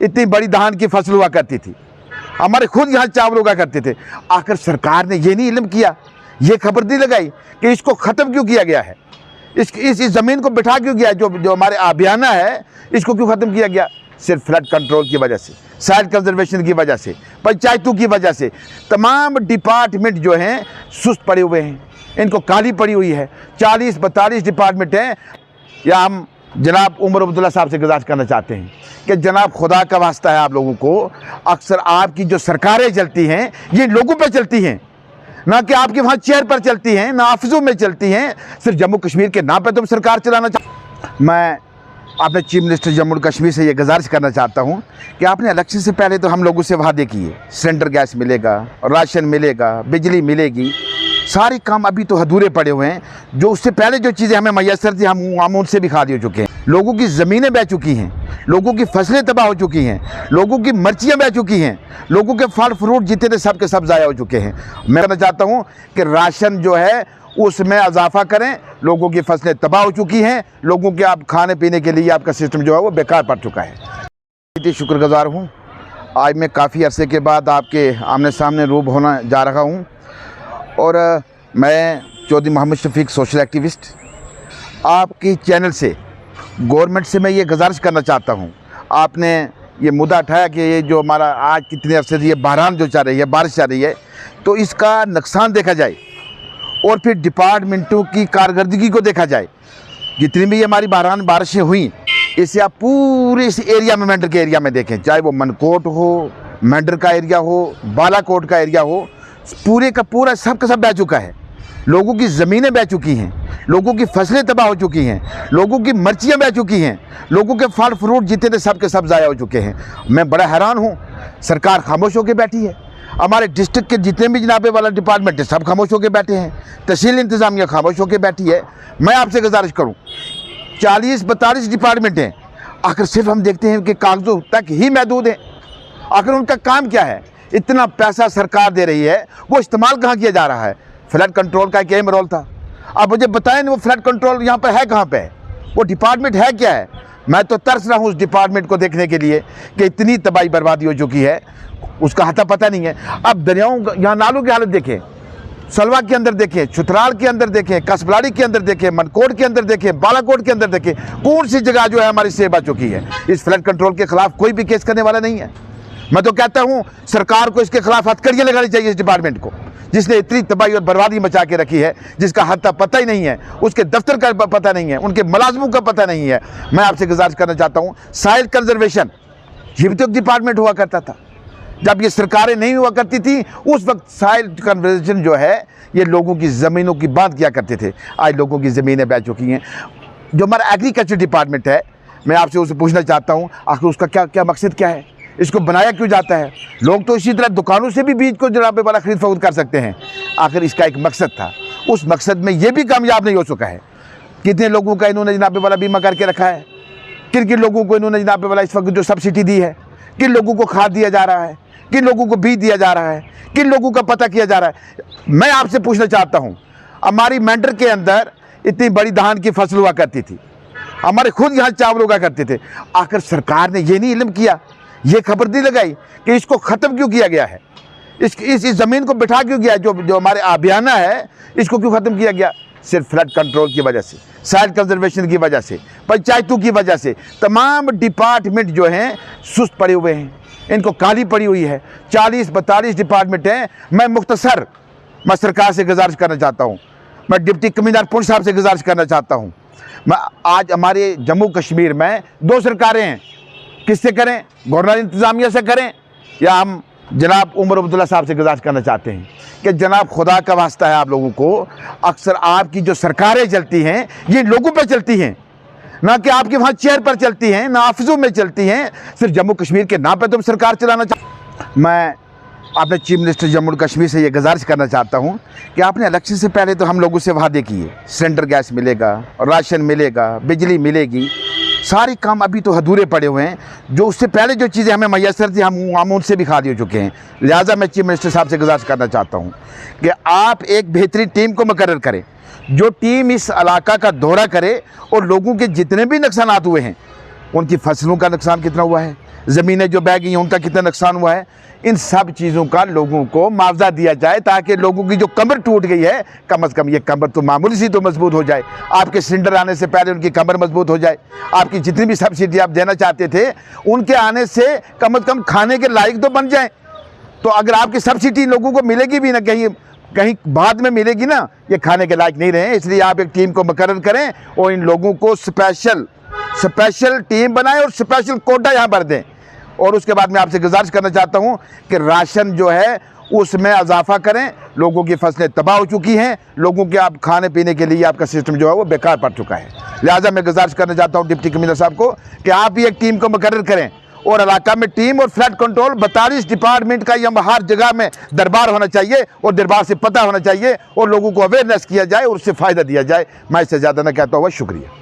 इतनी बड़ी धान की फसल हुआ करती थी, हमारे खुद यहाँ चावल उगा करते थे। आखिर सरकार ने ये नहीं इल्म किया, ये खबर नहीं लगाई कि इसको ख़त्म क्यों किया गया है, इस ज़मीन को बिठा क्यों गया, जो हमारे आबियाना है इसको क्यों ख़त्म किया गया? सिर्फ फ्लड कंट्रोल की वजह से, सॉइल कंजर्वेशन की वजह से, पंचायतों की वजह से। तमाम डिपार्टमेंट जो हैं सुस्त पड़े हुए हैं, इनको काली पड़ी हुई है। 40-42 डिपार्टमेंट हैं। या हम जनाब उमर अब्दुल्ला साहब से गुजारिश करना चाहते हैं कि जनाब खुदा का वास्ता है आप लोगों को, अक्सर आपकी जो सरकारें चलती हैं ये लोगों पर चलती हैं, ना कि आपके वहाँ चेयर पर चलती हैं, ना ऑफिसों में चलती हैं। सिर्फ जम्मू कश्मीर के नाम पर तुम सरकार चलाना मैं अपने चीफ मिनिस्टर जम्मू कश्मीर से ये गुजारिश करना चाहता हूँ कि आपने इलेक्शन से पहले तो हम लोगों से वादे किए, सिलेंडर गैस मिलेगा, राशन मिलेगा, बिजली मिलेगी, सारे काम अभी तो अधूरे पड़े हुए हैं। जो उससे पहले जो चीज़ें हमें मैसर थी हम उनसे भी खाली हो चुके हैं। लोगों की ज़मीनें बह चुकी हैं, लोगों की फसलें तबाह हो चुकी हैं, लोगों की मर्चियाँ बह चुकी हैं, लोगों के फल फ्रूट जितने थे सब के सब ज़ाया हो चुके हैं। मैं कहना चाहता हूँ कि राशन जो है उसमें इजाफा करें। लोगों की फसलें तबाह हो चुकी हैं, लोगों के आप खाने पीने के लिए आपका सिस्टम जो है वो बेकार पड़ चुका है। शुक्रगुजार हूँ, आज मैं काफ़ी अरसे के बाद आपके आमने सामने रूब होना जा रहा हूँ। और मैं चौधरी मोहम्मद शफीक सोशल एक्टिविस्ट आपकी चैनल से गवर्नमेंट से मैं ये गुजारिश करना चाहता हूँ। आपने ये मुद्दा उठाया कि ये जो हमारा आज कितने अरसे से ये बहरान जो चल रही है, बारिश चल रही है, तो इसका नुकसान देखा जाए और फिर डिपार्टमेंटों की कारकर्दगी को देखा जाए। जितनी भी हमारी बहरान बारिशें हुई इसे आप पूरे इस एरिया में, मेंढर के एरिया में देखें, चाहे वो मनकोट हो, मेंढर का एरिया हो, बालाकोट का एरिया हो, पूरे का पूरा सब का सब बह चुका है। लोगों की ज़मीनें बह चुकी हैं, लोगों की फसलें तबाह हो चुकी हैं, लोगों की मर्चियाँ बह चुकी हैं, लोगों के फल फ्रूट जितने थे सब के सब ज़ाया हो चुके हैं। मैं बड़ा हैरान हूँ, सरकार खामोश होकर बैठी है। हमारे डिस्ट्रिक्ट के जितने भी जनाबे वाला डिपार्टमेंट है सब खामोश होकर बैठे हैं, तहसील इंतज़ामिया खामोश होकर बैठी है। मैं आपसे गुजारिश करूँ, 40-42 डिपार्टमेंट हैं, आखिर सिर्फ हम देखते हैं कि कागज़ों तक ही महदूद हैं। आखिर उनका काम क्या है? इतना पैसा सरकार दे रही है, वो इस्तेमाल कहाँ किया जा रहा है? फ्लड कंट्रोल का एक अहम रोल था। आप मुझे बताएं वो फ्लड कंट्रोल यहाँ पर है कहाँ पे है? वो डिपार्टमेंट है क्या है? मैं तो तरस रहा हूँ उस डिपार्टमेंट को देखने के लिए कि इतनी तबाही बर्बादी हो चुकी है, उसका हता पता नहीं है। अब दरियाओं, यहाँ नालों की हालत देखें, सलवा के अंदर देखें, छुतराल के अंदर देखें, कसबलाड़ी के अंदर देखें, मनकोट के अंदर देखें, बालाकोट के अंदर देखें, कौन सी जगह जो है हमारी सेब आ चुकी है। इस फ्लड कंट्रोल के खिलाफ कोई भी केस करने वाला नहीं है। मैं तो कहता हूं सरकार को इसके खिलाफ हथकड़ियां लगानी चाहिए, इस डिपार्टमेंट को जिसने इतनी तबाही और बर्बादी मचा के रखी है, जिसका हत्ता पता ही नहीं है, उसके दफ्तर का पता नहीं है, उनके मुलाजमों का पता नहीं है। मैं आपसे गुजारिश करना चाहता हूं, सॉइल कंजर्वेशन ये भी तो डिपार्टमेंट हुआ करता था जब ये सरकारें नहीं हुआ करती थी। उस वक्त सॉइल कंजर्वेशन जो है ये लोगों की ज़मीनों की बात किया करते थे। आज लोगों की ज़मीनें बह चुकी हैं। जो हमारा एग्रीकल्चर डिपार्टमेंट है, मैं आपसे उसे पूछना चाहता हूँ, आखिर उसका क्या मकसद क्या है? इसको बनाया क्यों जाता है? लोग तो इसी तरह दुकानों से भी बीज को जनाबे वाला खरीद फरोख्त कर सकते हैं। आखिर इसका एक मकसद था, उस मकसद में ये भी कामयाब नहीं हो चुका है। कितने लोगों का इन्होंने जनाबे वाला बीमा करके रखा है, किन किन लोगों को इन्होंने जनाबे वाला इस वक्त जो सब्सिडी दी है, किन लोगों को खाद दिया जा रहा है, किन लोगों को बीज दिया जा रहा है, किन लोगों का पता किया जा रहा है। मैं आपसे पूछना चाहता हूँ, हमारी मेंढर के अंदर इतनी बड़ी धान की फसल हुआ करती थी, हमारे खुद यहाँ चावल उगा करते थे। आखिर सरकार ने ये नहीं इल्म किया, ये खबर नहीं लगाई कि इसको ख़त्म क्यों किया गया है, इस ज़मीन को बिठा क्यों गया, जो हमारे आबियाना है इसको क्यों ख़त्म किया गया? सिर्फ फ्लड कंट्रोल की वजह से, सॉइल कंजर्वेशन की वजह से, पंचायतों की वजह से। तमाम डिपार्टमेंट जो हैं सुस्त पड़े हुए हैं, इनको काली पड़ी हुई है। 40-42 डिपार्टमेंट हैं। मैं सरकार से गुजारिश करना चाहता हूँ, मैं डिप्टी कमिश्नर पुंछ साहब से गुजारिश करना चाहता हूँ। मैं आज हमारे जम्मू कश्मीर में 2 सरकारें हैं, किससे करें? गवर्नर इंतज़ामिया से करें या हम जनाब उमर अब्दुल्ला साहब से गुजारिश करना चाहते हैं कि जनाब खुदा का वास्ता है आप लोगों को, अक्सर आपकी जो सरकारें चलती हैं ये लोगों पर चलती हैं, ना कि आपके वहाँ चेयर पर चलती हैं, ना ऑफिसों में चलती हैं। सिर्फ जम्मू कश्मीर के नाम पर तुम सरकार चलाना मैं अपने चीफ मिनिस्टर जम्मू कश्मीर से ये गुजारिश करना चाहता हूँ कि आपने इलेक्शन से पहले तो हम लोगों से वादे किए, सिलेंडर गैस मिलेगा, राशन मिलेगा, बिजली मिलेगी, सारे काम अभी तो अधूरे पड़े हुए हैं। जो उससे पहले जो चीज़ें हमें मैसर थी हम उनसे भी खाली हो चुके हैं। लिहाजा मैं चीफ मिनिस्टर साहब से गुजारिश करना चाहता हूँ कि आप एक बेहतरीन टीम को मुकर्रर करें, जो टीम इस इलाका का दौरा करे और लोगों के जितने भी नुकसान हुए हैं, उनकी फसलों का नुकसान कितना हुआ है, ज़मीनें जो बह गई हैं उनका कितना नुकसान हुआ है, इन सब चीज़ों का लोगों को मुआवजा दिया जाए ताकि लोगों की जो कमर टूट गई है कम से कम ये कमर तो मामूली सी तो मजबूत हो जाए। आपके सिलेंडर आने से पहले उनकी कमर मजबूत हो जाए। आपकी जितनी भी सब्सिडी आप देना चाहते थे उनके आने से कम खाने के लायक तो बन जाए। तो अगर आपकी सब्सिडी लोगों को मिलेगी भी ना, कहीं बाद में मिलेगी ना, ये खाने के लायक नहीं रहे। इसलिए आप एक टीम को मुकर्रर करें और इन लोगों को स्पेशल टीम बनाएं और स्पेशल कोटा यहाँ भर दें। और उसके बाद मैं आपसे गुजारिश करना चाहता हूँ कि राशन जो है उसमें इजाफा करें। लोगों की फसलें तबाह हो चुकी हैं, लोगों के आप खाने पीने के लिए आपका सिस्टम जो है वो बेकार पड़ चुका है। लिहाजा मैं गुजारिश करना चाहता हूँ डिप्टी कमिश्नर साहब को कि आप भी एक टीम को मुकर्रर करें और इलाका में टीम और फ्लड कंट्रोल 42 डिपार्टमेंट का यह हर जगह में दरबार होना चाहिए और दरबार से पता होना चाहिए और लोगों को अवेयरनेस किया जाए और उससे फ़ायदा दिया जाए। मैं इससे ज़्यादा न कहता हुआ शुक्रिया।